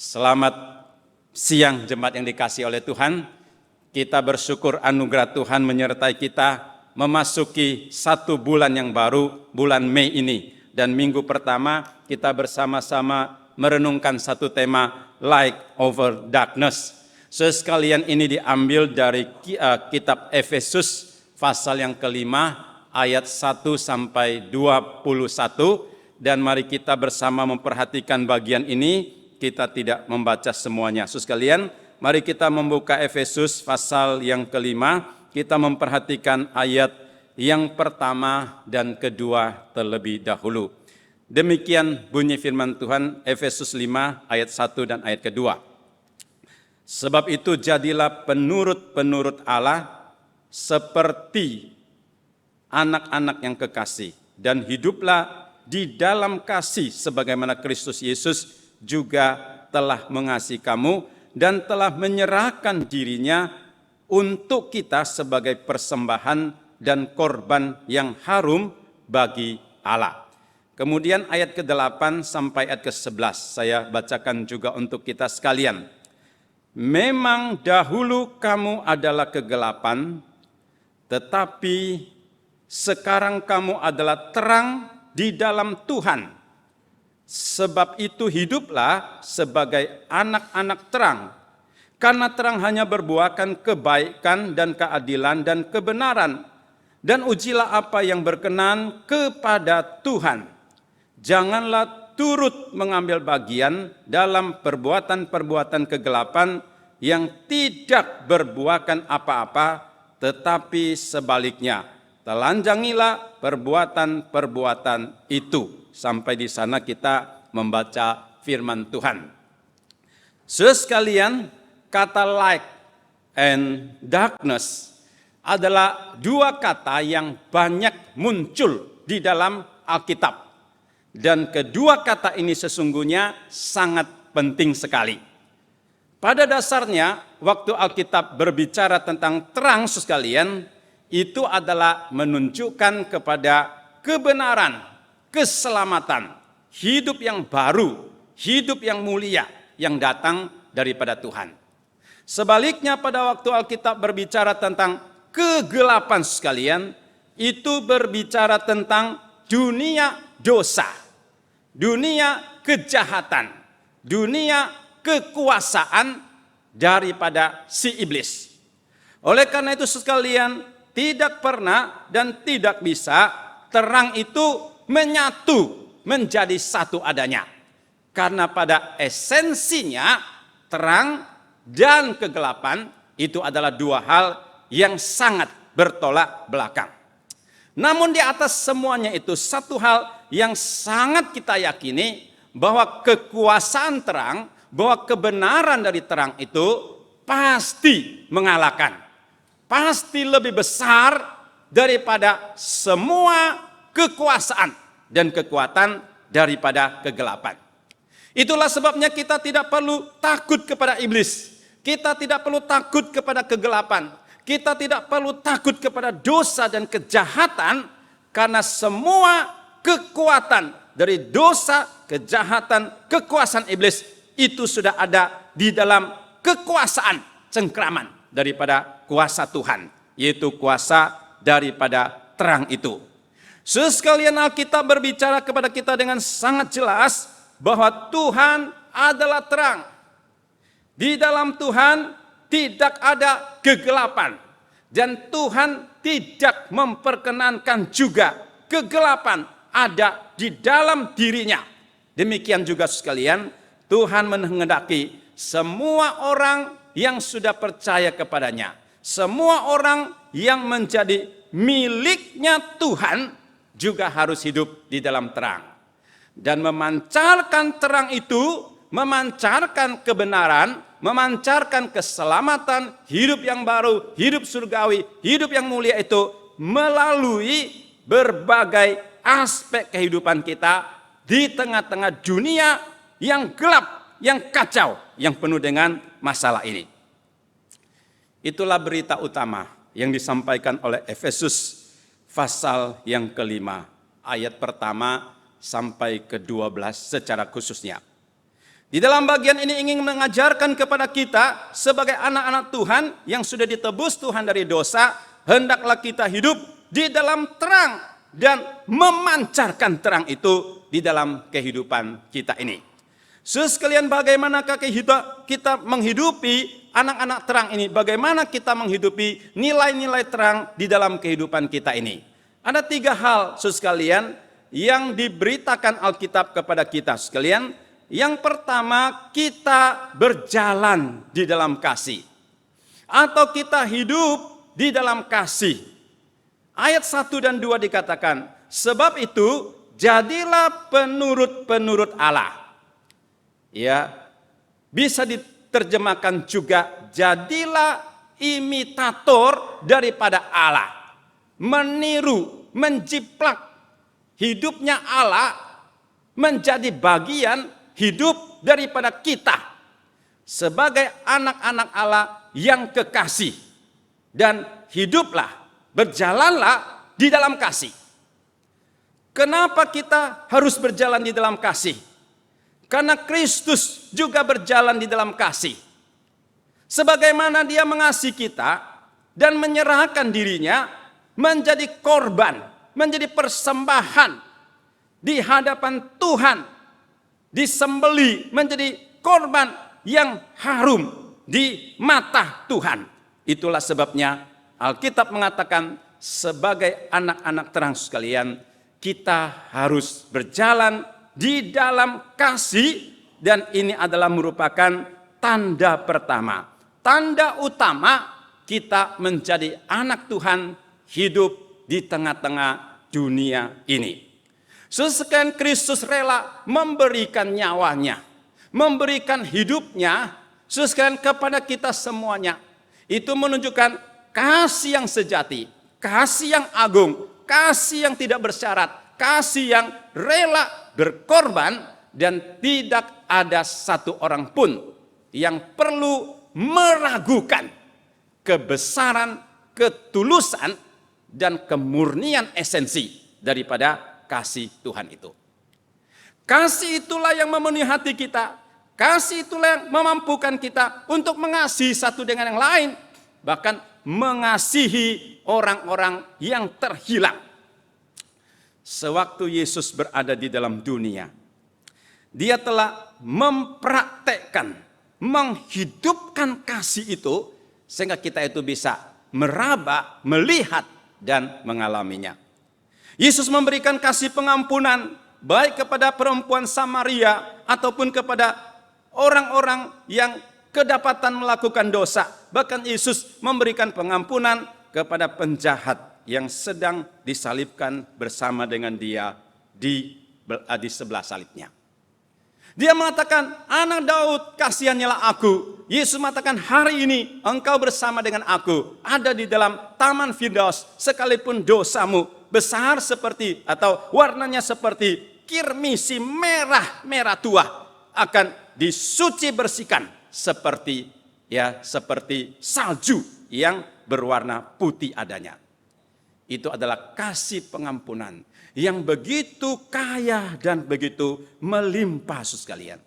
Selamat siang jemaat yang dikasihi oleh Tuhan. Kita bersyukur anugerah Tuhan menyertai kita memasuki satu bulan yang baru, bulan Mei ini. Dan minggu pertama kita bersama-sama merenungkan satu tema Light Over Darkness. Sekalian ini diambil dari kitab Efesus pasal yang kelima ayat 1 sampai 21. Dan mari kita bersama memperhatikan bagian ini. Kita tidak membaca semuanya. Saudara sekalian, mari kita membuka Efesus pasal yang kelima. Kita memperhatikan ayat yang pertama dan kedua terlebih dahulu. Demikian bunyi firman Tuhan, Efesus 5 ayat 1 dan ayat kedua. Sebab itu jadilah penurut-penurut Allah seperti anak-anak yang kekasih, dan hiduplah di dalam kasih sebagaimana Kristus Yesus juga telah mengasihi kamu dan telah menyerahkan dirinya untuk kita sebagai persembahan dan korban yang harum bagi Allah. Kemudian ayat ke-8 sampai ayat ke-11 saya bacakan juga untuk kita sekalian. Memang dahulu kamu adalah kegelapan, tetapi sekarang kamu adalah terang di dalam Tuhan. Sebab itu hiduplah sebagai anak-anak terang. Karena terang hanya berbuahkan kebaikan dan keadilan dan kebenaran. Dan ujilah apa yang berkenan kepada Tuhan. Janganlah turut mengambil bagian dalam perbuatan-perbuatan kegelapan yang tidak berbuahkan apa-apa, tetapi sebaliknya. Telanjangilah perbuatan-perbuatan itu. Sampai di sana kita membaca firman Tuhan. Saudara sekalian, kata light and darkness adalah dua kata yang banyak muncul di dalam Alkitab. Dan kedua kata ini sesungguhnya sangat penting sekali. Pada dasarnya, waktu Alkitab berbicara tentang terang, saudara sekalian, itu adalah menunjukkan kepada kebenaran, keselamatan, hidup yang baru, hidup yang mulia yang datang daripada Tuhan. Sebaliknya pada waktu Alkitab berbicara tentang kegelapan sekalian, itu berbicara tentang dunia dosa, dunia kejahatan, dunia kekuasaan daripada si iblis. Oleh karena itu sekalian, tidak pernah dan tidak bisa terang itu menyatu menjadi satu adanya. Karena pada esensinya terang dan kegelapan itu adalah dua hal yang sangat bertolak belakang. Namun di atas semuanya itu satu hal yang sangat kita yakini, bahwa kekuasaan terang, bahwa kebenaran dari terang itu pasti mengalahkan. Pasti lebih besar daripada semua kekuasaan dan kekuatan daripada kegelapan. Itulah sebabnya kita tidak perlu takut kepada iblis. Kita tidak perlu takut kepada kegelapan. Kita tidak perlu takut kepada dosa dan kejahatan, karena semua kekuatan dari dosa, kejahatan, kekuasaan iblis itu sudah ada di dalam kekuasaan cengkraman daripada kuasa Tuhan, yaitu kuasa daripada terang itu. Sekalian, Alkitab berbicara kepada kita dengan sangat jelas bahwa Tuhan adalah terang. Di dalam Tuhan tidak ada kegelapan, dan Tuhan tidak memperkenankan juga kegelapan ada di dalam dirinya. Demikian juga sekalian, Tuhan menghendaki semua orang yang sudah percaya kepadanya, semua orang yang menjadi miliknya Tuhan juga harus hidup di dalam terang. Dan memancarkan terang itu, memancarkan kebenaran, memancarkan keselamatan, hidup yang baru, hidup surgawi, hidup yang mulia itu melalui berbagai aspek kehidupan kita di tengah-tengah dunia yang gelap, yang kacau, yang penuh dengan masalah ini. Itulah berita utama yang disampaikan oleh Efesus pasal yang kelima, ayat pertama sampai ke-12 secara khususnya. Di dalam bagian ini ingin mengajarkan kepada kita sebagai anak-anak Tuhan yang sudah ditebus Tuhan dari dosa, hendaklah kita hidup di dalam terang dan memancarkan terang itu di dalam kehidupan kita ini. Saudara sekalian, bagaimanakah kita menghidupi anak-anak terang ini? Bagaimana kita menghidupi nilai-nilai terang di dalam kehidupan kita ini? Ada 3 hal, saudara sekalian, yang diberitakan Alkitab kepada kita sekalian. Yang pertama, kita berjalan di dalam kasih. Atau kita hidup di dalam kasih. Ayat 1 dan 2 dikatakan, sebab itu jadilah penurut-penurut Allah. Ya, bisa diterjemahkan juga, jadilah imitator daripada Allah. Meniru, menjiplak hidupnya Allah menjadi bagian hidup daripada kita sebagai anak-anak Allah yang kekasih, dan hiduplah, berjalanlah di dalam kasih. Kenapa kita harus berjalan di dalam kasih? Karena Kristus juga berjalan di dalam kasih. Sebagaimana Dia mengasihi kita dan menyerahkan dirinya menjadi korban, menjadi persembahan di hadapan Tuhan, disembeli menjadi korban yang harum di mata Tuhan. Itulah sebabnya Alkitab mengatakan sebagai anak-anak terang sekalian, kita harus berjalan di dalam kasih, dan ini adalah merupakan tanda pertama, tanda utama kita menjadi anak Tuhan hidup di tengah-tengah dunia ini. Sesekali Kristus rela memberikan nyawanya, memberikan hidupnya, sesekali kepada kita semuanya. Itu menunjukkan kasih yang sejati, kasih yang agung, kasih yang tidak bersyarat, kasih yang rela berkorban, dan tidak ada satu orang pun yang perlu meragukan kebesaran, ketulusan, dan kemurnian esensi daripada kasih Tuhan itu. Kasih itulah yang memenuhi hati kita. Kasih itulah yang memampukan kita untuk mengasihi satu dengan yang lain. Bahkan mengasihi orang-orang yang terhilang. Sewaktu Yesus berada di dalam dunia, Dia telah mempraktekkan, menghidupkan kasih itu, sehingga kita itu bisa meraba, melihat, dan mengalaminya. Yesus memberikan kasih pengampunan baik kepada perempuan Samaria ataupun kepada orang-orang yang kedapatan melakukan dosa. Bahkan Yesus memberikan pengampunan kepada penjahat yang sedang disalibkan bersama dengan Dia di sebelah salibnya. Dia mengatakan, anak Daud, kasihanilah aku. Yesus mengatakan, hari ini engkau bersama dengan aku ada di dalam taman Firdaus, sekalipun dosamu besar seperti atau warnanya seperti kirmisi merah tua, akan disuci bersihkan seperti salju yang berwarna putih adanya. Itu adalah kasih pengampunan yang begitu kaya dan begitu melimpah, saudara sekalian.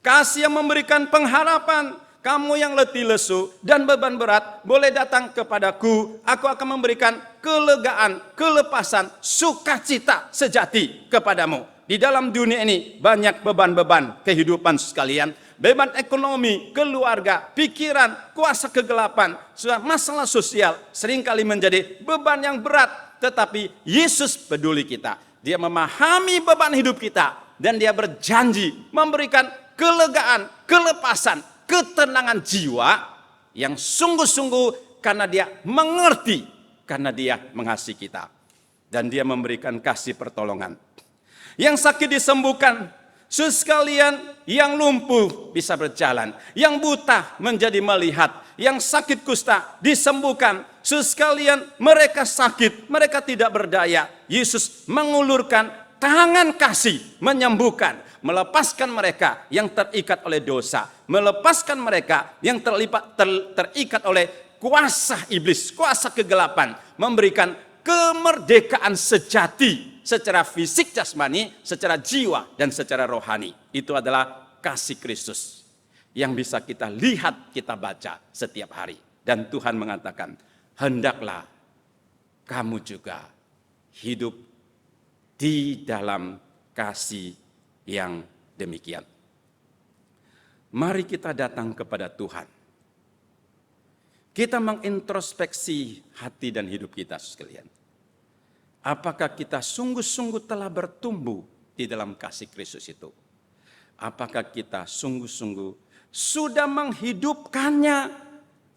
Kasih yang memberikan pengharapan. Kamu yang letih lesu dan beban berat boleh datang kepadaku. Aku akan memberikan kelegaan, kelepasan, sukacita sejati kepadamu. Di dalam dunia ini banyak beban-beban kehidupan sekalian. Beban ekonomi, keluarga, pikiran, kuasa kegelapan, masalah sosial seringkali menjadi beban yang berat. Tetapi Yesus peduli kita. Dia memahami beban hidup kita. Dan Dia berjanji memberikan kelegaan, kelepasan, ketenangan jiwa yang sungguh-sungguh karena Dia mengerti, karena Dia mengasihi kita. Dan Dia memberikan kasih pertolongan. Yang sakit disembuhkan, sekalian yang lumpuh bisa berjalan, yang buta menjadi melihat, yang sakit kusta disembuhkan, sekalian mereka sakit, mereka tidak berdaya. Yesus mengulurkan tangan kasih, menyembuhkan, melepaskan mereka yang terikat oleh dosa, melepaskan mereka yang terikat oleh kuasa iblis, kuasa kegelapan, memberikan kemerdekaan sejati secara fisik jasmani, secara jiwa, dan secara rohani. Itu adalah kasih Kristus yang bisa kita lihat, kita baca setiap hari. Dan Tuhan mengatakan, hendaklah kamu juga hidup di dalam kasih yang demikian. Mari kita datang kepada Tuhan. Kita mengintrospeksi hati dan hidup kita sekalian. Apakah kita sungguh-sungguh telah bertumbuh di dalam kasih Kristus itu? Apakah kita sungguh-sungguh sudah menghidupkannya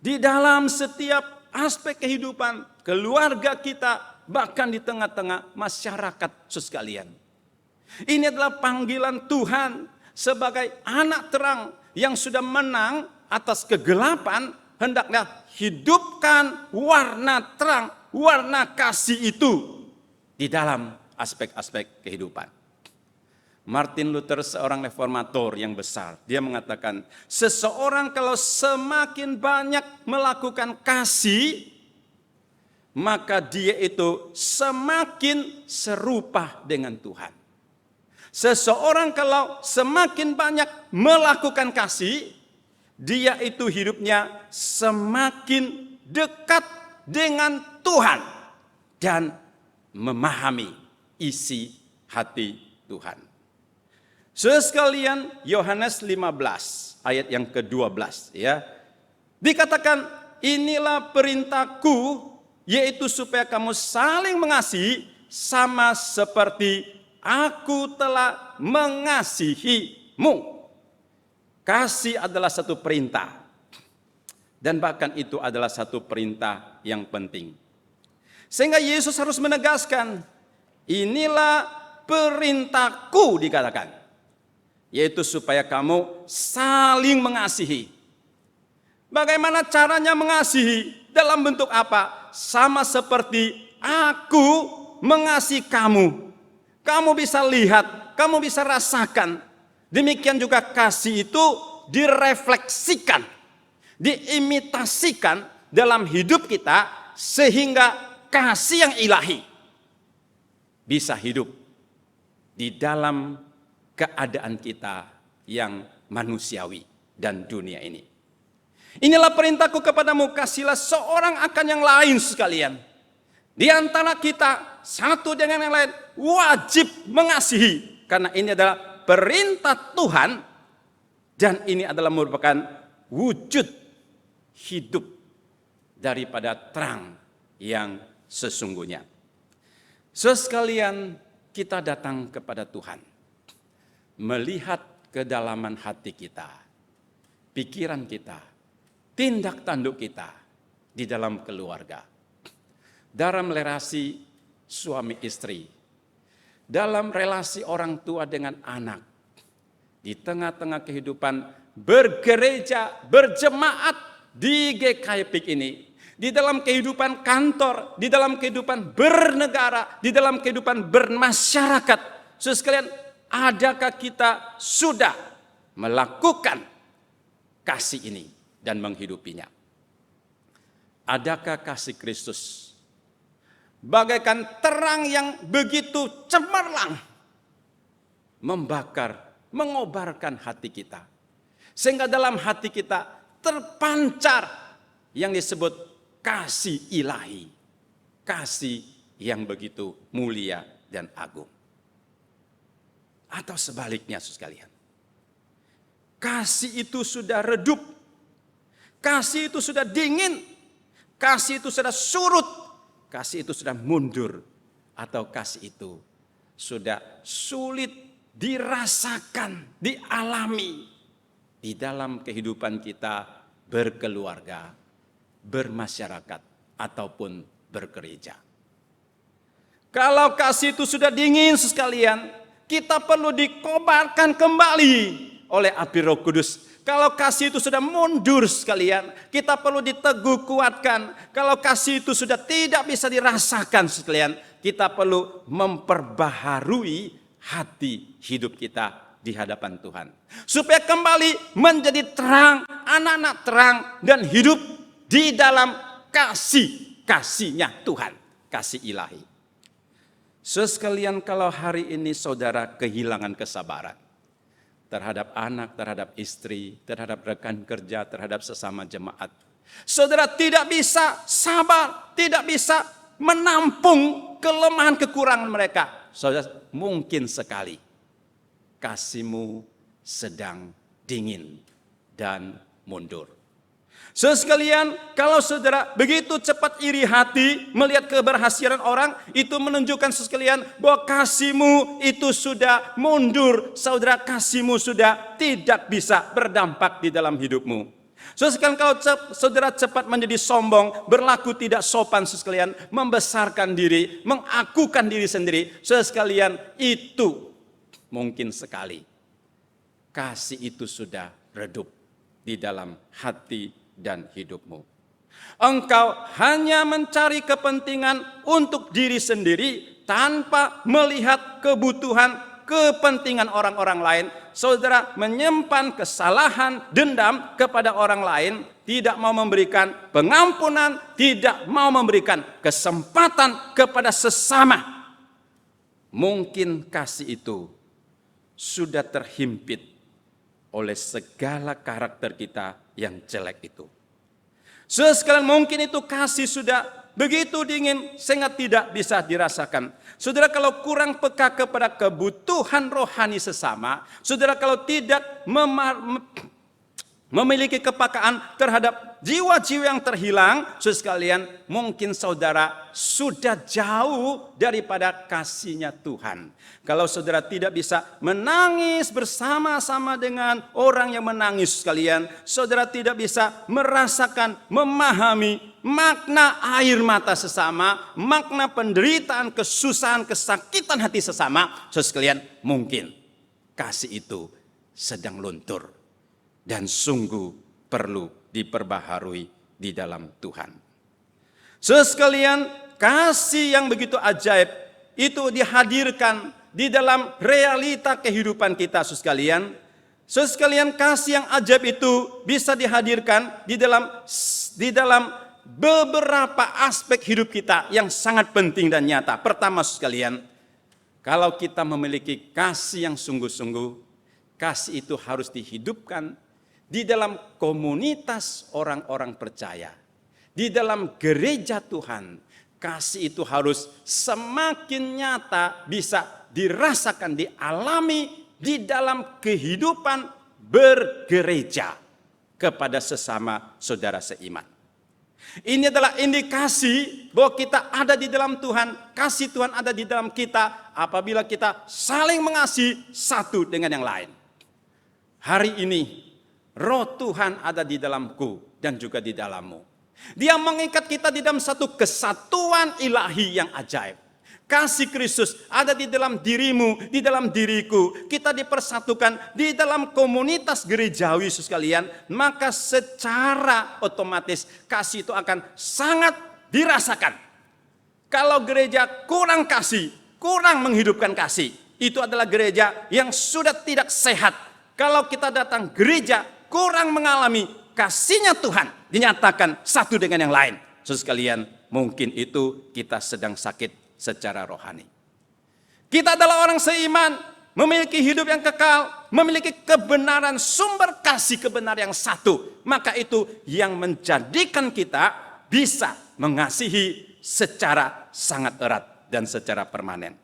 di dalam setiap aspek kehidupan, keluarga kita, bahkan di tengah-tengah masyarakat sekalian. Ini adalah panggilan Tuhan sebagai anak terang yang sudah menang atas kegelapan, hendaklah hidupkan warna terang, warna kasih itu di dalam aspek-aspek kehidupan. Martin Luther, seorang reformator yang besar, dia mengatakan, seseorang kalau semakin banyak melakukan kasih, maka dia itu semakin serupa dengan Tuhan. Seseorang kalau semakin banyak melakukan kasih, dia itu hidupnya semakin dekat dengan Tuhan dan memahami isi hati Tuhan. Sekalian, Yohanes 15 ayat yang ke-12 ya. Dikatakan, inilah perintahku, yaitu supaya kamu saling mengasihi sama seperti aku telah mengasihimu. Kasih adalah satu perintah. Dan bahkan itu adalah satu perintah yang penting. Sehingga Yesus harus menegaskan, inilah perintahku dikatakan. Yaitu supaya kamu saling mengasihi. Bagaimana caranya mengasihi? Dalam bentuk apa? Sama seperti aku mengasihi kamu. Kamu bisa lihat, kamu bisa rasakan. Demikian juga kasih itu direfleksikan, diimitasikan dalam hidup kita, sehingga kasih yang ilahi bisa hidup di dalam keadaan kita yang manusiawi dan dunia ini. Inilah perintahku kepadamu, kasihlah seorang akan yang lain sekalian. Di antara kita, satu dengan yang lain, wajib mengasihi. Karena ini adalah perintah Tuhan, dan ini adalah merupakan wujud hidup daripada terang yang sesungguhnya. Sekalian, kita datang kepada Tuhan. Melihat kedalaman hati kita, pikiran kita, tindak tanduk kita di dalam keluarga, dalam relasi suami istri, dalam relasi orang tua dengan anak, di tengah-tengah kehidupan bergereja, berjemaat di GKI PIK ini, di dalam kehidupan kantor, di dalam kehidupan bernegara, di dalam kehidupan bermasyarakat. Sekalian, adakah kita sudah melakukan kasih ini dan menghidupinya? Adakah kasih Kristus bagaikan terang yang begitu cemerlang, membakar, mengobarkan hati kita, sehingga dalam hati kita terpancar yang disebut kasih ilahi, kasih yang begitu mulia dan agung? Atau sebaliknya, sekalian, kasih itu sudah redup, kasih itu sudah dingin, kasih itu sudah surut, kasih itu sudah mundur, atau kasih itu sudah sulit dirasakan, dialami di dalam kehidupan kita berkeluarga, bermasyarakat, ataupun bergereja. Kalau kasih itu sudah dingin sekalian, kita perlu dikobarkan kembali oleh api Roh Kudus. Kalau kasih itu sudah mundur sekalian, kita perlu diteguh kuatkan. Kalau kasih itu sudah tidak bisa dirasakan sekalian, kita perlu memperbaharui hati hidup kita di hadapan Tuhan. Supaya kembali menjadi terang, anak-anak terang, dan hidup di dalam kasih-kasihnya Tuhan, kasih ilahi. Sekalian, kalau hari ini saudara kehilangan kesabaran, terhadap anak, terhadap istri, terhadap rekan kerja, terhadap sesama jemaat. Saudara tidak bisa sabar, tidak bisa menampung kelemahan kekurangan mereka. Saudara, mungkin sekali kasihmu sedang dingin dan mundur. Saudara sekalian, kalau saudara begitu cepat iri hati melihat keberhasilan orang, itu menunjukkan saudara sekalian bahwa kasihmu itu sudah mundur. Saudara, kasihmu sudah tidak bisa berdampak di dalam hidupmu. Saudara sekalian, kalau saudara cepat menjadi sombong, berlaku tidak sopan, saudara sekalian, membesarkan diri, mengakukan diri sendiri, saudara sekalian, itu mungkin sekali kasih itu sudah redup di dalam hati dan hidupmu. Engkau hanya mencari kepentingan untuk diri sendiri tanpa melihat kebutuhan, kepentingan orang-orang lain. Saudara menyimpan kesalahan, dendam kepada orang lain, tidak mau memberikan pengampunan, tidak mau memberikan kesempatan kepada sesama. Mungkin kasih itu sudah terhimpit oleh segala karakter kita yang jelek itu. Saudara sekalian, mungkin itu kasih sudah begitu dingin sehingga tidak bisa dirasakan. Saudara, kalau kurang peka kepada kebutuhan rohani sesama, saudara kalau tidak memiliki kepekaan terhadap jiwa-jiwa yang terhilang, saudara sekalian, mungkin saudara sudah jauh daripada kasihnya Tuhan. Kalau saudara tidak bisa menangis bersama-sama dengan orang yang menangis sekalian, saudara tidak bisa merasakan, memahami makna air mata sesama, makna penderitaan, kesusahan, kesakitan hati sesama, saudara sekalian, mungkin kasih itu sedang luntur dan sungguh perlu diperbaharui di dalam Tuhan. Saudara sekalian, kasih yang begitu ajaib itu dihadirkan di dalam realita kehidupan kita, saudara sekalian. Saudara sekalian, kasih yang ajaib itu bisa dihadirkan di dalam beberapa aspek hidup kita yang sangat penting dan nyata. Pertama, saudara sekalian, kalau kita memiliki kasih yang sungguh-sungguh, kasih itu harus dihidupkan di dalam komunitas orang-orang percaya, di dalam gereja Tuhan. Kasih itu harus semakin nyata bisa dirasakan, dialami di dalam kehidupan bergereja kepada sesama saudara seiman. Ini adalah indikasi bahwa kita ada di dalam Tuhan, kasih Tuhan ada di dalam kita apabila kita saling mengasihi satu dengan yang lain. Hari ini Roh Tuhan ada di dalamku dan juga di dalammu. Dia mengikat kita di dalam satu kesatuan ilahi yang ajaib. Kasih Kristus ada di dalam dirimu, di dalam diriku. Kita dipersatukan di dalam komunitas gerejawi sekalian. Maka secara otomatis kasih itu akan sangat dirasakan. Kalau gereja kurang kasih, kurang menghidupkan kasih, itu adalah gereja yang sudah tidak sehat. Kalau kita datang gereja kurang mengalami kasihnya Tuhan dinyatakan satu dengan yang lain, saudara sekalian, mungkin itu kita sedang sakit secara rohani. Kita adalah orang seiman, memiliki hidup yang kekal, memiliki kebenaran, sumber kasih kebenaran yang satu. Maka itu yang menjadikan kita bisa mengasihi secara sangat erat dan secara permanen.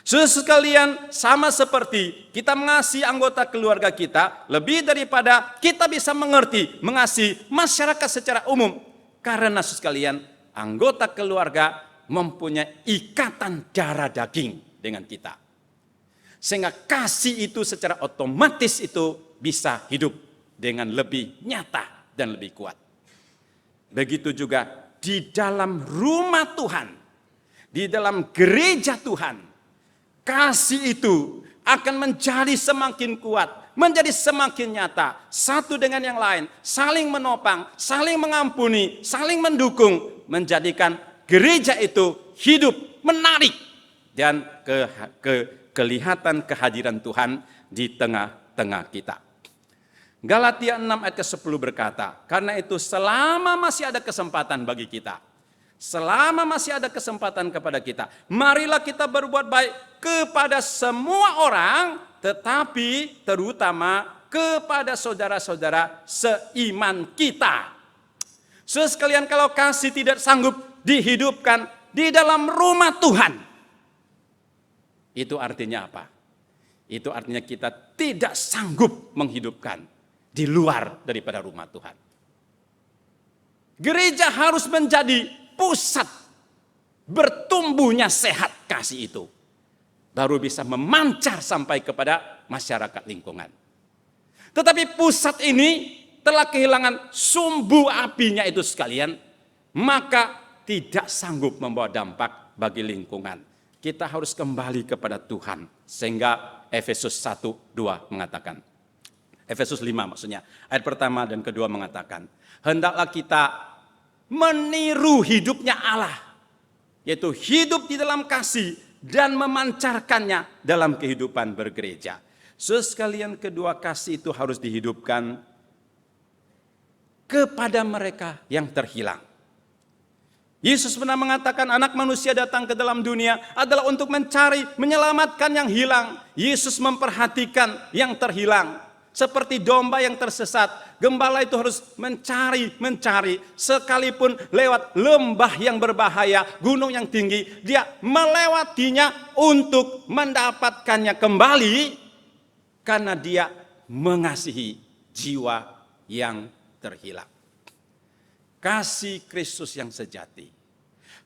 Saudara sekalian, sama seperti kita mengasihi anggota keluarga kita, lebih daripada kita bisa mengerti, mengasihi masyarakat secara umum. Karena saudara sekalian, anggota keluarga mempunyai ikatan darah daging dengan kita. Sehingga kasih itu secara otomatis itu bisa hidup dengan lebih nyata dan lebih kuat. Begitu juga di dalam rumah Tuhan, di dalam gereja Tuhan. Kasih itu akan menjadi semakin kuat, menjadi semakin nyata. Satu dengan yang lain, saling menopang, saling mengampuni, saling mendukung. Menjadikan gereja itu hidup, menarik. Dan kelihatan kehadiran Tuhan di tengah-tengah kita. Galatia 6 ayat ke-10 berkata, karena itu selama masih ada kesempatan bagi kita, selama masih ada kesempatan kepada kita, marilah kita berbuat baik kepada semua orang, tetapi terutama kepada saudara-saudara seiman kita. Saudara sekalian, kalau kasih tidak sanggup dihidupkan di dalam rumah Tuhan, itu artinya apa? Itu artinya kita tidak sanggup menghidupkan di luar daripada rumah Tuhan. Gereja harus menjadi pusat bertumbuhnya sehat kasih itu. Baru bisa memancar sampai kepada masyarakat lingkungan. Tetapi pusat ini telah kehilangan sumbu apinya itu sekalian, maka tidak sanggup membawa dampak bagi lingkungan. Kita harus kembali kepada Tuhan. Sehingga Efesus 1:2 mengatakan. Efesus 5 maksudnya. Ayat pertama dan kedua mengatakan, hendaklah kita meniru hidupnya Allah. Yaitu hidup di dalam kasih dan memancarkannya dalam kehidupan bergereja. Saudara sekalian, kedua kasih itu harus dihidupkan kepada mereka yang terhilang. Yesus pernah mengatakan anak manusia datang ke dalam dunia adalah untuk mencari, menyelamatkan yang hilang. Yesus memperhatikan yang terhilang. Seperti domba yang tersesat, gembala itu harus mencari, sekalipun lewat lembah yang berbahaya, gunung yang tinggi, dia melewatinya untuk mendapatkannya kembali, karena dia mengasihi jiwa yang terhilang. Kasih Kristus yang sejati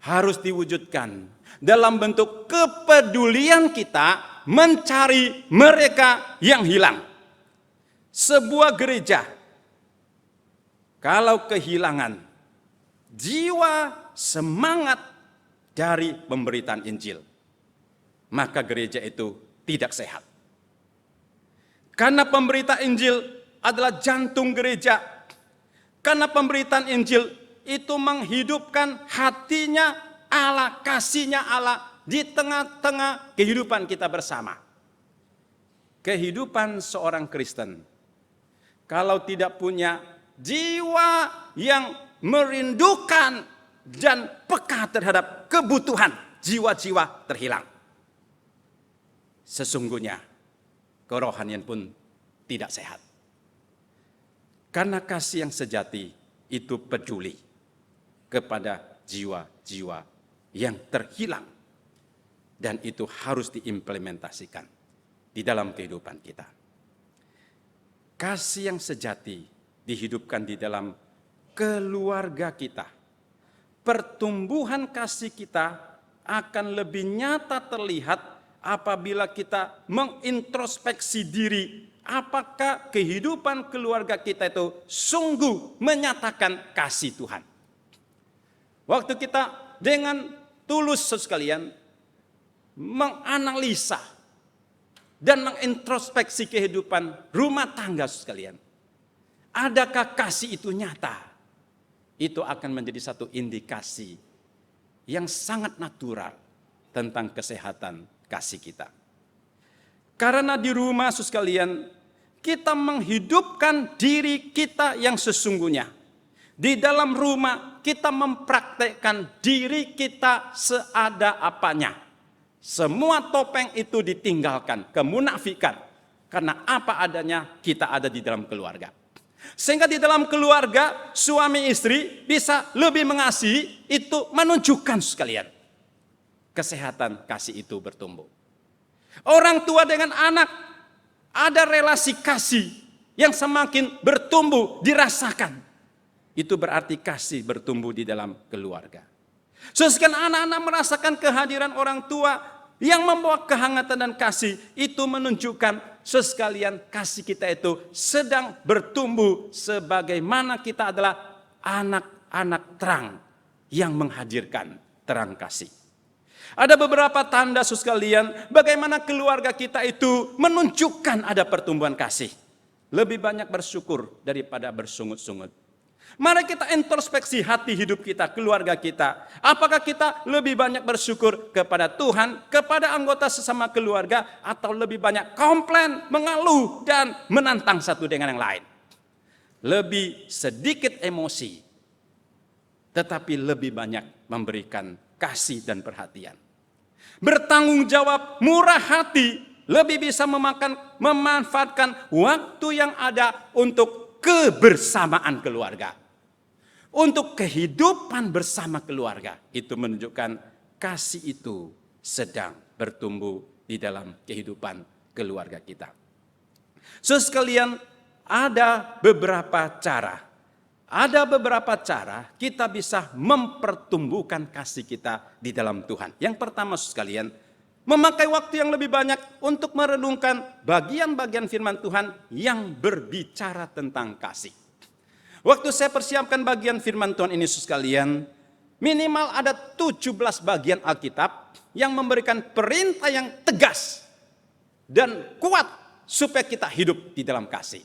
harus diwujudkan dalam bentuk kepedulian kita mencari mereka yang hilang. Sebuah gereja kalau kehilangan jiwa semangat dari pemberitaan Injil, maka gereja itu tidak sehat. Karena pemberitaan Injil adalah jantung gereja. Karena pemberitaan Injil itu menghidupkan hatinya Allah, kasihnya Allah di tengah-tengah kehidupan kita bersama. Kehidupan seorang Kristen, kalau tidak punya jiwa yang merindukan dan peka terhadap kebutuhan jiwa-jiwa terhilang, sesungguhnya kerohanian pun tidak sehat. Karena kasih yang sejati itu peduli kepada jiwa-jiwa yang terhilang. Dan itu harus diimplementasikan di dalam kehidupan kita. Kasih yang sejati dihidupkan di dalam keluarga kita. Pertumbuhan kasih kita akan lebih nyata terlihat apabila kita mengintrospeksi diri. Apakah kehidupan keluarga kita itu sungguh menyatakan kasih Tuhan? Waktu kita dengan tulus sekalian menganalisa dan mengintrospeksi kehidupan rumah tangga sekalian, adakah kasih itu nyata? Itu akan menjadi satu indikasi yang sangat natural tentang kesehatan kasih kita. Karena di rumah sekalian, kita menghidupkan diri kita yang sesungguhnya. Di dalam rumah kita mempraktekkan diri kita seada apanya. Semua topeng itu ditinggalkan, kemunafikan. Karena apa adanya kita ada di dalam keluarga. Sehingga di dalam keluarga suami istri bisa lebih mengasihi, itu menunjukkan sekalian kesehatan kasih itu bertumbuh. Orang tua dengan anak ada relasi kasih yang semakin bertumbuh dirasakan. Itu berarti kasih bertumbuh di dalam keluarga. Sesekali anak-anak merasakan kehadiran orang tua yang membawa kehangatan dan kasih, itu menunjukkan sekalian kasih kita itu sedang bertumbuh sebagaimana kita adalah anak-anak terang yang menghadirkan terang kasih. Ada beberapa tanda sekalian bagaimana keluarga kita itu menunjukkan ada pertumbuhan kasih. Lebih banyak bersyukur daripada bersungut-sungut. Mari kita introspeksi hati hidup kita, keluarga kita. Apakah kita lebih banyak bersyukur kepada Tuhan, kepada anggota sesama keluarga, atau lebih banyak komplain, mengeluh, dan menantang satu dengan yang lain? Lebih sedikit emosi, tetapi lebih banyak memberikan kasih dan perhatian. Bertanggung jawab, murah hati, lebih bisa memanfaatkan waktu yang ada untuk kebersamaan keluarga. Untuk kehidupan bersama keluarga. Itu menunjukkan kasih itu sedang bertumbuh di dalam kehidupan keluarga kita. Saudara sekalian, ada beberapa cara. Ada beberapa cara kita bisa mempertumbuhkan kasih kita di dalam Tuhan. Yang pertama saudara sekalian, memakai waktu yang lebih banyak untuk merenungkan bagian-bagian firman Tuhan yang berbicara tentang kasih. Waktu saya persiapkan bagian firman Tuhan ini saudara sekalian, minimal ada 17 bagian Alkitab yang memberikan perintah yang tegas dan kuat supaya kita hidup di dalam kasih.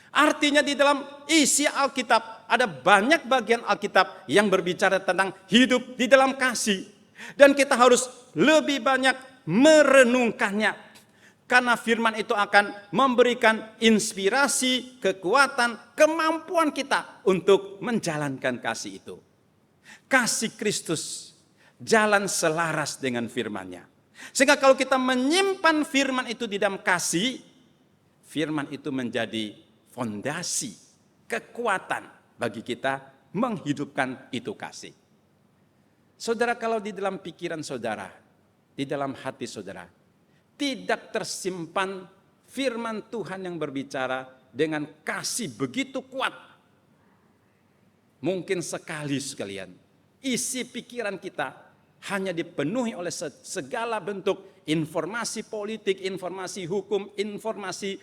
Artinya di dalam isi Alkitab ada banyak bagian Alkitab yang berbicara tentang hidup di dalam kasih. Dan kita harus lebih banyak merenungkannya. Karena firman itu akan memberikan inspirasi, kekuatan, kemampuan kita untuk menjalankan kasih itu. Kasih Kristus jalan selaras dengan firman-Nya. Sehingga kalau kita menyimpan firman itu di dalam kasih, firman itu menjadi fondasi, kekuatan bagi kita menghidupkan itu kasih. Saudara, kalau di dalam pikiran saudara, di dalam hati saudara, tidak tersimpan firman Tuhan yang berbicara dengan kasih begitu kuat. Mungkin sekali sekalian, isi pikiran kita hanya dipenuhi oleh segala bentuk informasi politik, informasi hukum, informasi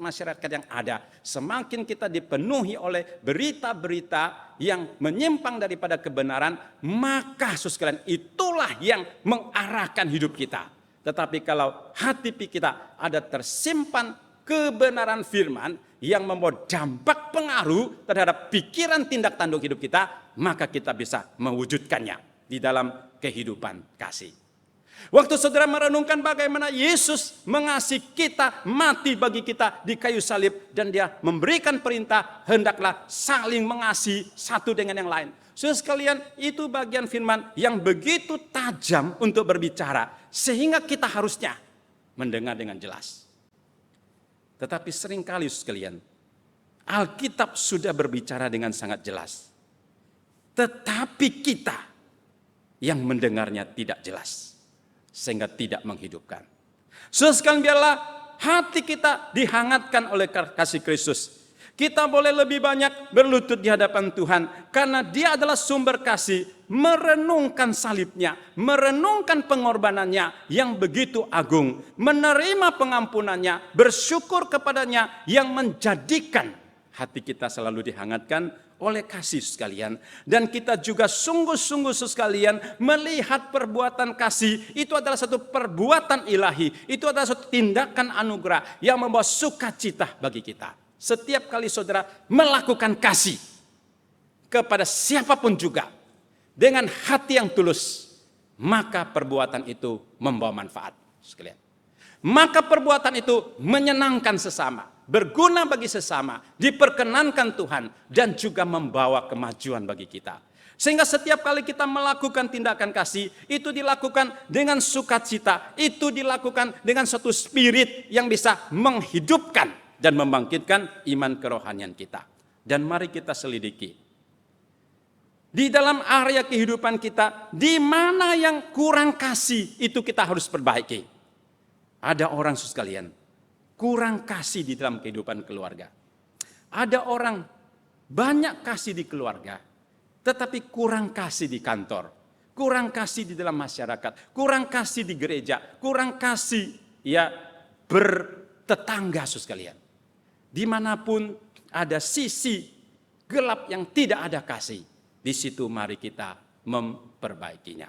masyarakat yang ada. Semakin kita dipenuhi oleh berita-berita yang menyimpang daripada kebenaran, maka saudara sekalian itulah yang mengarahkan hidup kita. Tetapi kalau hati kita ada tersimpan kebenaran firman yang membawa dampak pengaruh terhadap pikiran tindak tanduk hidup kita, maka kita bisa mewujudkannya di dalam kehidupan kasih. Waktu saudara merenungkan bagaimana Yesus mengasihi kita, mati bagi kita di kayu salib, dan Dia memberikan perintah hendaklah saling mengasihi satu dengan yang lain. Saudara sekalian, itu bagian firman yang begitu tajam untuk berbicara sehingga kita harusnya mendengar dengan jelas. Tetapi seringkali sekalian, Alkitab sudah berbicara dengan sangat jelas. Tetapi kita yang mendengarnya tidak jelas, sehingga tidak menghidupkan. Saudara sekalian, biarlah hati kita dihangatkan oleh kasih Kristus. Kita boleh lebih banyak berlutut di hadapan Tuhan, karena Dia adalah sumber kasih, merenungkan salibnya, merenungkan pengorbanannya yang begitu agung, menerima pengampunannya, bersyukur kepadanya yang menjadikan hati kita selalu dihangatkan oleh kasih sekalian. Dan kita juga sungguh-sungguh sekalian melihat perbuatan kasih itu adalah satu perbuatan ilahi. Itu adalah satu tindakan anugerah yang membawa sukacita bagi kita. Setiap kali saudara melakukan kasih kepada siapapun juga dengan hati yang tulus, maka perbuatan itu membawa manfaat sekalian. Maka perbuatan itu menyenangkan sesama, berguna bagi sesama, diperkenankan Tuhan, dan juga membawa kemajuan bagi kita. Sehingga setiap kali kita melakukan tindakan kasih, itu dilakukan dengan sukacita, itu dilakukan dengan suatu spirit yang bisa menghidupkan dan membangkitkan iman kerohanian kita. Dan mari kita selidiki. Di dalam area kehidupan kita, di mana yang kurang kasih, itu kita harus perbaiki. Ada orang sekalian kurang kasih di dalam kehidupan keluarga. Ada orang banyak kasih di keluarga, tetapi kurang kasih di kantor, kurang kasih di dalam masyarakat, kurang kasih di gereja, kurang kasih ya bertetangga sekalian. Dimanapun ada sisi gelap yang tidak ada kasih, di situ mari kita memperbaikinya.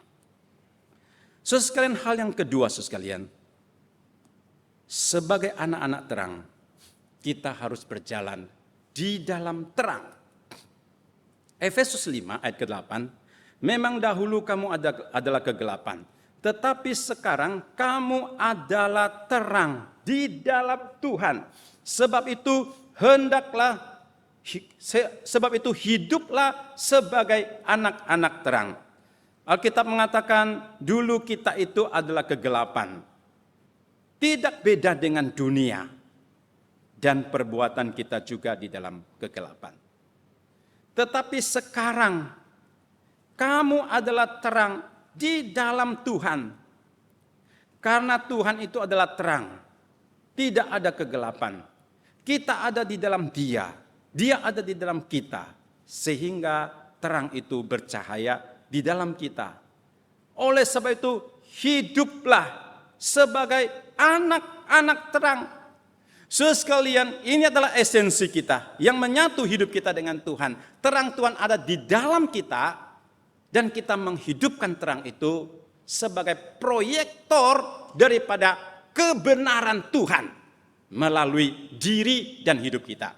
Sekalian, hal yang kedua sekalian, sebagai anak-anak terang, kita harus berjalan di dalam terang. Efesus 5 ayat ke-8, memang dahulu kamu adalah kegelapan, tetapi sekarang kamu adalah terang di dalam Tuhan. Sebab itu hiduplah sebagai anak-anak terang. Alkitab mengatakan dulu kita itu adalah kegelapan. tidak beda dengan dunia dan perbuatan kita juga di dalam kegelapan. Tetapi sekarang kamu adalah terang di dalam Tuhan. Karena Tuhan itu adalah terang. Tidak ada kegelapan. Kita ada di dalam Dia. Dia ada di dalam kita. Sehingga terang itu bercahaya di dalam kita. Oleh sebab itu hiduplah sebagai anak-anak terang. Sekalian, ini adalah esensi kita yang menyatu hidup kita dengan Tuhan. Terang Tuhan ada di dalam kita dan kita menghidupkan terang itu sebagai proyektor daripada kebenaran Tuhan melalui diri dan hidup kita.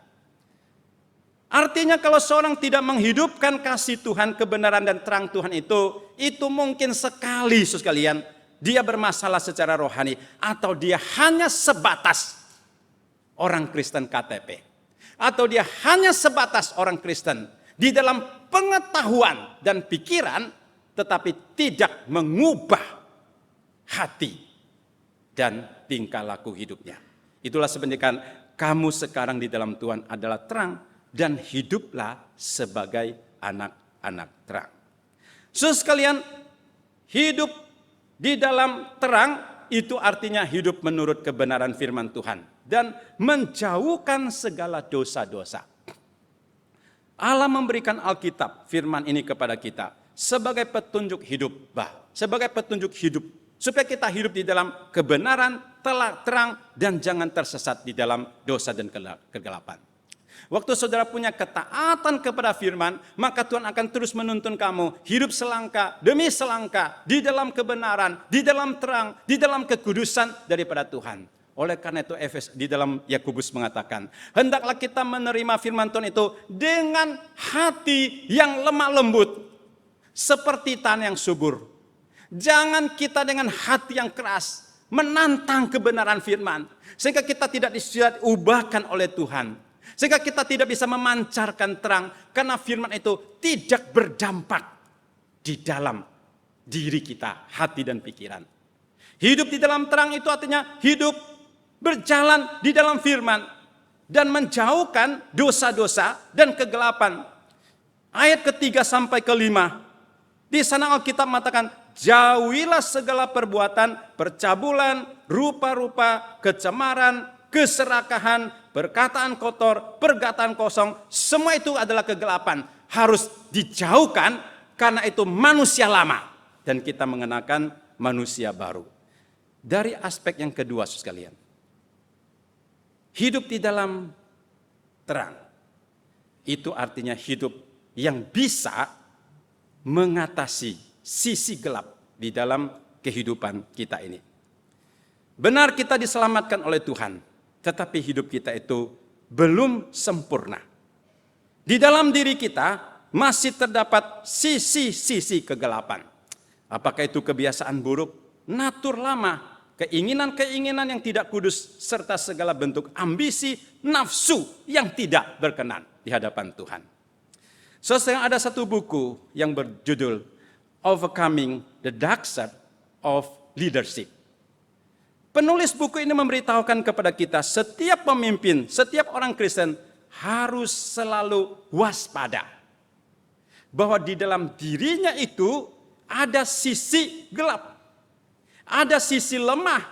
Artinya kalau seorang tidak menghidupkan kasih Tuhan, kebenaran dan terang Tuhan itu mungkin sekali sekalian dia bermasalah secara rohani atau dia hanya sebatas orang Kristen KTP. Atau dia hanya sebatas orang Kristen di dalam pengetahuan dan pikiran tetapi tidak mengubah hati dan tingkah laku hidupnya. Itulah sebenarnya kamu sekarang di dalam Tuhan adalah terang dan hiduplah sebagai anak-anak terang. Sekalian, hidup di dalam terang itu artinya hidup menurut kebenaran firman Tuhan dan menjauhkan segala dosa-dosa. Allah memberikan Alkitab, firman ini kepada kita sebagai petunjuk hidup, sebagai petunjuk hidup supaya kita hidup di dalam kebenaran, terang dan jangan tersesat di dalam dosa dan kegelapan. Waktu saudara punya ketaatan kepada firman, maka Tuhan akan terus menuntun kamu hidup selangkah demi selangkah di dalam kebenaran, di dalam terang, di dalam kekudusan daripada Tuhan. Oleh karena itu di dalam Yakobus mengatakan, hendaklah kita menerima firman Tuhan itu dengan hati yang lemah lembut, seperti tanah yang subur. Jangan kita dengan hati yang keras menantang kebenaran firman, sehingga kita tidak diubahkan oleh Tuhan. Sehingga kita tidak bisa memancarkan terang karena firman itu tidak berdampak di dalam diri kita, hati dan pikiran. Hidup di dalam terang itu artinya hidup berjalan di dalam firman dan menjauhkan dosa-dosa dan kegelapan. Ayat ketiga sampai kelima, di sana Alkitab mengatakan, jauhilah segala perbuatan percabulan, rupa-rupa, kecemaran, keserakahan, perkataan kotor, perkataan kosong, semua itu adalah kegelapan. Harus dijauhkan karena itu manusia lama. Dan kita mengenakan manusia baru. Dari aspek yang kedua sekalian. Hidup di dalam terang. Itu artinya hidup yang bisa mengatasi sisi gelap di dalam kehidupan kita ini. Benar kita diselamatkan oleh Tuhan. Tetapi hidup kita itu belum sempurna. Di dalam diri kita masih terdapat sisi-sisi kegelapan. Apakah itu kebiasaan buruk, natur lama, keinginan-keinginan yang tidak kudus, serta segala bentuk ambisi, nafsu yang tidak berkenan di hadapan Tuhan. Sekarang ada satu buku yang berjudul Overcoming the Dark Side of Leadership. Penulis buku ini memberitahukan kepada kita setiap pemimpin, setiap orang Kristen harus selalu waspada. Bahwa di dalam dirinya itu ada sisi gelap. Ada sisi lemah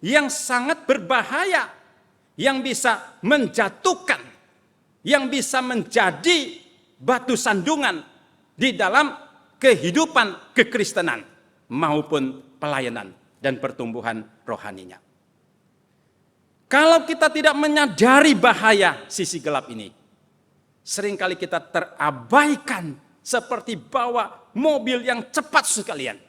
yang sangat berbahaya. Yang bisa menjatuhkan, yang bisa menjadi batu sandungan di dalam kehidupan kekristenan maupun pelayanan dan pertumbuhan rohaninya. Kalau kita tidak menyadari bahaya sisi gelap ini, seringkali kita terabaikan seperti bawa mobil yang cepat sekalian.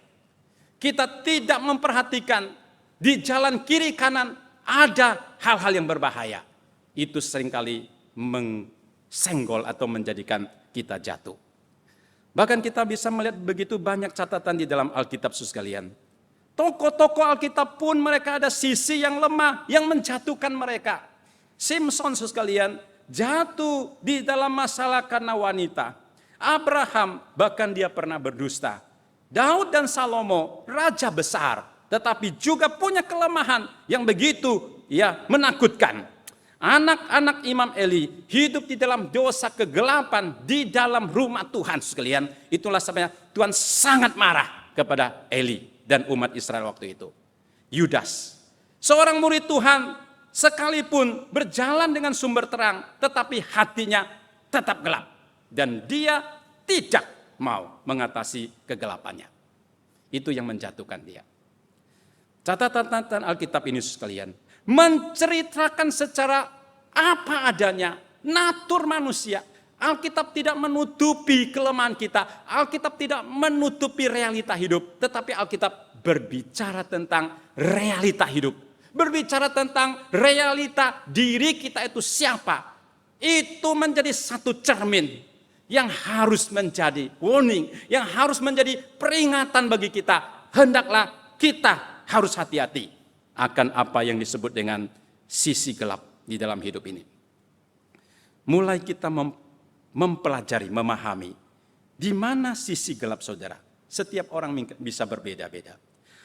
Kita tidak memperhatikan di jalan kiri kanan ada hal-hal yang berbahaya. Itu seringkali mengsenggol atau menjadikan kita jatuh. Bahkan kita bisa melihat begitu banyak catatan di dalam Alkitab sekalian. Tokoh-tokoh Alkitab pun mereka ada sisi yang lemah yang menjatuhkan mereka. Simson sekalian jatuh di dalam masalah karena wanita. Abraham bahkan dia pernah berdusta. Daud dan Salomo raja besar tetapi juga punya kelemahan yang begitu menakutkan. Anak-anak Imam Eli hidup di dalam dosa kegelapan di dalam rumah Tuhan sekalian. Itulah sebabnya Tuhan sangat marah kepada Eli dan umat Israel waktu itu. Yudas, seorang murid Tuhan, sekalipun berjalan dengan sumber terang, tetapi hatinya tetap gelap. Dan dia tidak mau mengatasi kegelapannya. Itu yang menjatuhkan dia. Catatan Alkitab ini sekalian menceritakan secara apa adanya natur manusia. Alkitab tidak menutupi kelemahan kita. Alkitab tidak menutupi realita hidup. Tetapi Alkitab berbicara tentang realita hidup. Berbicara tentang realita diri kita itu siapa. Itu menjadi satu cermin yang harus menjadi warning. Yang harus menjadi peringatan bagi kita. Hendaklah kita harus hati-hati akan apa yang disebut dengan sisi gelap di dalam hidup ini. Mulai kita mempelajari, memahami di mana sisi gelap saudara. Setiap orang bisa berbeda-beda.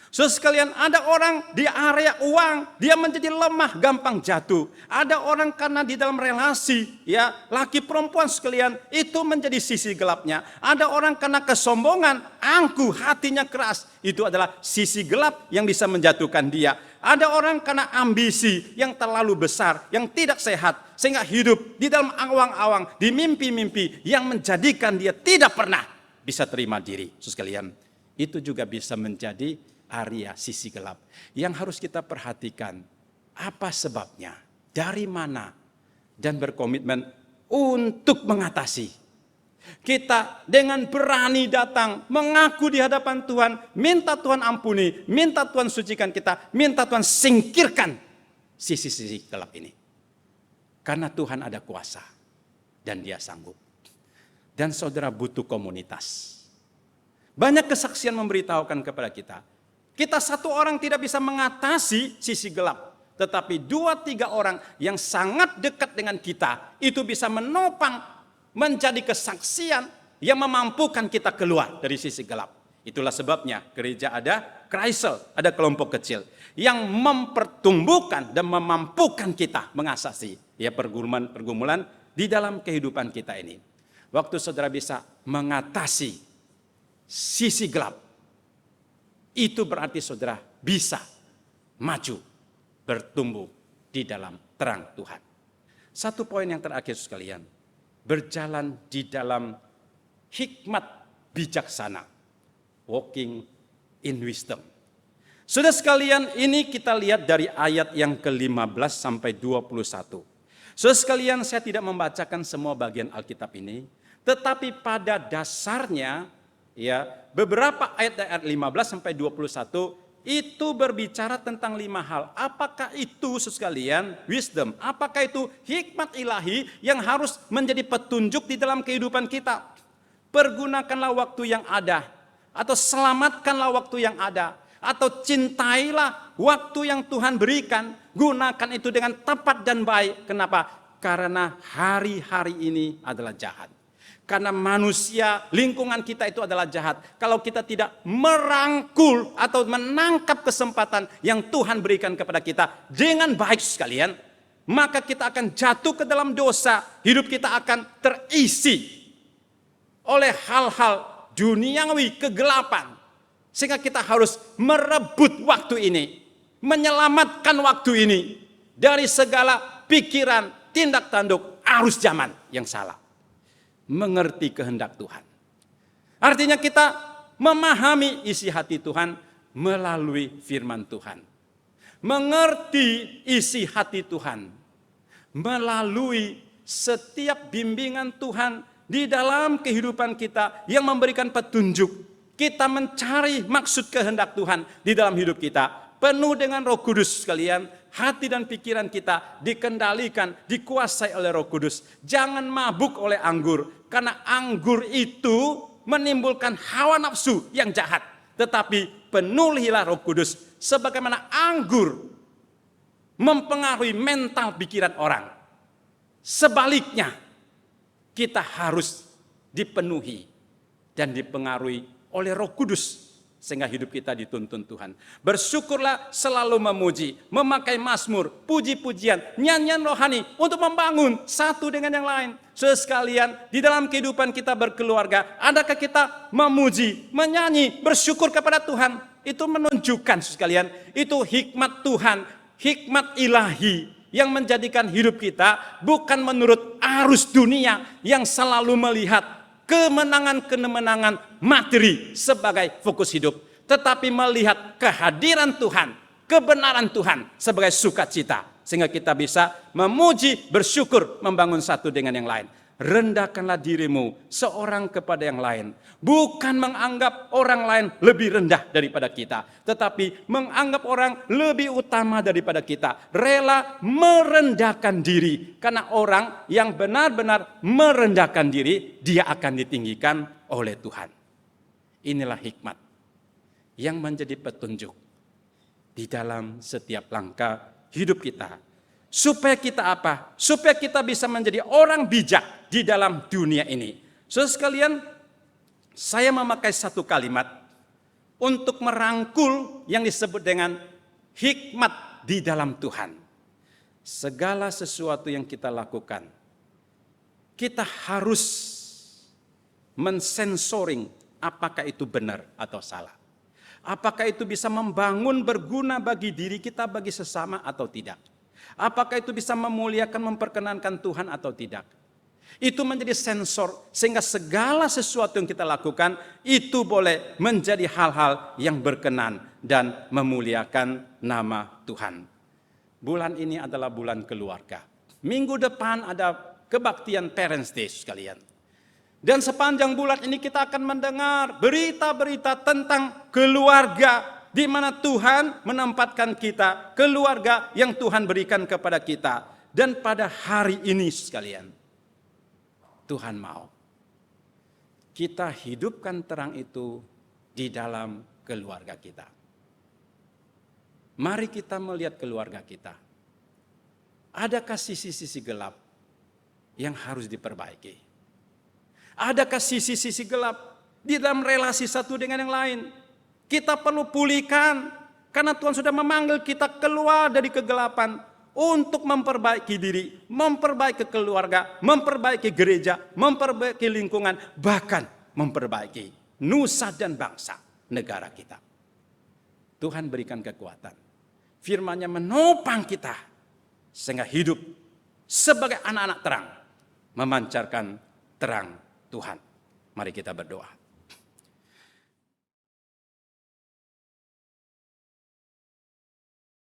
Saudara sekalian, ada orang di area uang, dia menjadi lemah, gampang jatuh. Ada orang karena di dalam relasi, laki perempuan sekalian, itu menjadi sisi gelapnya. Ada orang karena kesombongan, angkuh, hatinya keras. Itu adalah sisi gelap yang bisa menjatuhkan dia. Ada orang karena ambisi yang terlalu besar, yang tidak sehat, sehingga hidup di dalam awang-awang, di mimpi-mimpi yang menjadikan dia tidak pernah bisa terima diri. Saudara sekalian, itu juga bisa menjadi area sisi gelap yang harus kita perhatikan. Apa sebabnya, dari mana, dan berkomitmen untuk mengatasi. Kita dengan berani datang, mengaku di hadapan Tuhan, minta Tuhan ampuni, minta Tuhan sucikan kita, minta Tuhan singkirkan sisi-sisi gelap ini. Karena Tuhan ada kuasa dan Dia sanggup. Dan saudara butuh komunitas. Banyak kesaksian memberitahukan kepada kita. Kita satu orang tidak bisa mengatasi sisi gelap. Tetapi 2-3 orang yang sangat dekat dengan kita, itu bisa menopang menjadi kesaksian yang memampukan kita keluar dari sisi gelap. Itulah sebabnya gereja ada kreisel, ada kelompok kecil yang mempertumbuhkan dan memampukan kita mengatasi pergumulan di dalam kehidupan kita ini. Waktu saudara bisa mengatasi sisi gelap, itu berarti saudara bisa maju, bertumbuh di dalam terang Tuhan. Satu poin yang terakhir sekalian, berjalan di dalam hikmat bijaksana, walking in wisdom. Saudara sekalian, ini kita lihat dari ayat yang ke-15 sampai 21. Saudara sekalian, saya tidak membacakan semua bagian Alkitab ini, tetapi pada dasarnya beberapa ayat 15 sampai 21 itu berbicara tentang 5 hal. Apakah itu sekalian wisdom? Apakah itu hikmat ilahi yang harus menjadi petunjuk di dalam kehidupan kita? Pergunakanlah waktu yang ada, atau selamatkanlah waktu yang ada, atau cintailah waktu yang Tuhan berikan. Gunakan itu dengan tepat dan baik. Kenapa? Karena hari-hari ini adalah jahat. Karena manusia, lingkungan kita itu adalah jahat. Kalau kita tidak merangkul atau menangkap kesempatan yang Tuhan berikan kepada kita dengan baik sekalian, maka kita akan jatuh ke dalam dosa. Hidup kita akan terisi oleh hal-hal duniawi, kegelapan. Sehingga kita harus merebut waktu ini, menyelamatkan waktu ini dari segala pikiran, tindak tanduk, arus zaman yang salah. Mengerti kehendak Tuhan. Artinya kita memahami isi hati Tuhan melalui firman Tuhan. Mengerti isi hati Tuhan melalui setiap bimbingan Tuhan di dalam kehidupan kita yang memberikan petunjuk. Kita mencari maksud kehendak Tuhan di dalam hidup kita. Penuh dengan Roh Kudus sekalian, hati dan pikiran kita dikendalikan, dikuasai oleh Roh Kudus. Jangan mabuk oleh anggur, karena anggur itu menimbulkan hawa nafsu yang jahat. Tetapi penuhilah Roh Kudus, sebagaimana anggur mempengaruhi mental pikiran orang. Sebaliknya, kita harus dipenuhi dan dipengaruhi oleh Roh Kudus, sehingga hidup kita dituntun Tuhan. Bersyukurlah selalu memuji, memakai mazmur, puji-pujian, nyanyian rohani untuk membangun satu dengan yang lain. Sekalian, di dalam kehidupan kita berkeluarga, adakah kita memuji, menyanyi, bersyukur kepada Tuhan? Itu menunjukkan sekalian, itu hikmat Tuhan, hikmat ilahi yang menjadikan hidup kita bukan menurut arus dunia yang selalu melihat kemenangan-kemenangan materi sebagai fokus hidup, tetapi melihat kehadiran Tuhan, kebenaran Tuhan sebagai sukacita, sehingga kita bisa memuji, bersyukur, membangun satu dengan yang lain. Rendahkanlah dirimu seorang kepada yang lain, bukan menganggap orang lain lebih rendah daripada kita, tetapi menganggap orang lebih utama daripada kita. Rela merendahkan diri, karena orang yang benar-benar merendahkan diri, dia akan ditinggikan oleh Tuhan. Inilah hikmat yang menjadi petunjuk di dalam setiap langkah hidup kita. Supaya kita apa? Supaya kita bisa menjadi orang bijak di dalam dunia ini. Saudara sekalian, saya memakai satu kalimat untuk merangkul yang disebut dengan hikmat di dalam Tuhan. Segala sesuatu yang kita lakukan, kita harus mensensoring apakah itu benar atau salah. Apakah itu bisa membangun, berguna bagi diri kita, bagi sesama atau tidak. Apakah itu bisa memuliakan, memperkenankan Tuhan atau tidak. Itu menjadi sensor, sehingga segala sesuatu yang kita lakukan itu boleh menjadi hal-hal yang berkenan dan memuliakan nama Tuhan. Bulan ini adalah bulan keluarga. Minggu depan ada kebaktian Parents Day sekalian. Dan sepanjang bulan ini kita akan mendengar berita-berita tentang keluarga, di mana Tuhan menempatkan kita, keluarga yang Tuhan berikan kepada kita. Dan pada hari ini sekalian, Tuhan mau kita hidupkan terang itu di dalam keluarga kita. Mari kita melihat keluarga kita. Adakah sisi-sisi gelap yang harus diperbaiki? Adakah sisi-sisi gelap di dalam relasi satu dengan yang lain? Kita perlu pulihkan, karena Tuhan sudah memanggil kita keluar dari kegelapan untuk memperbaiki diri, memperbaiki keluarga, memperbaiki gereja, memperbaiki lingkungan, bahkan memperbaiki nusa dan bangsa negara kita. Tuhan berikan kekuatan. Firman-Nya menopang kita sehingga hidup sebagai anak-anak terang, memancarkan terang Tuhan. Mari kita berdoa.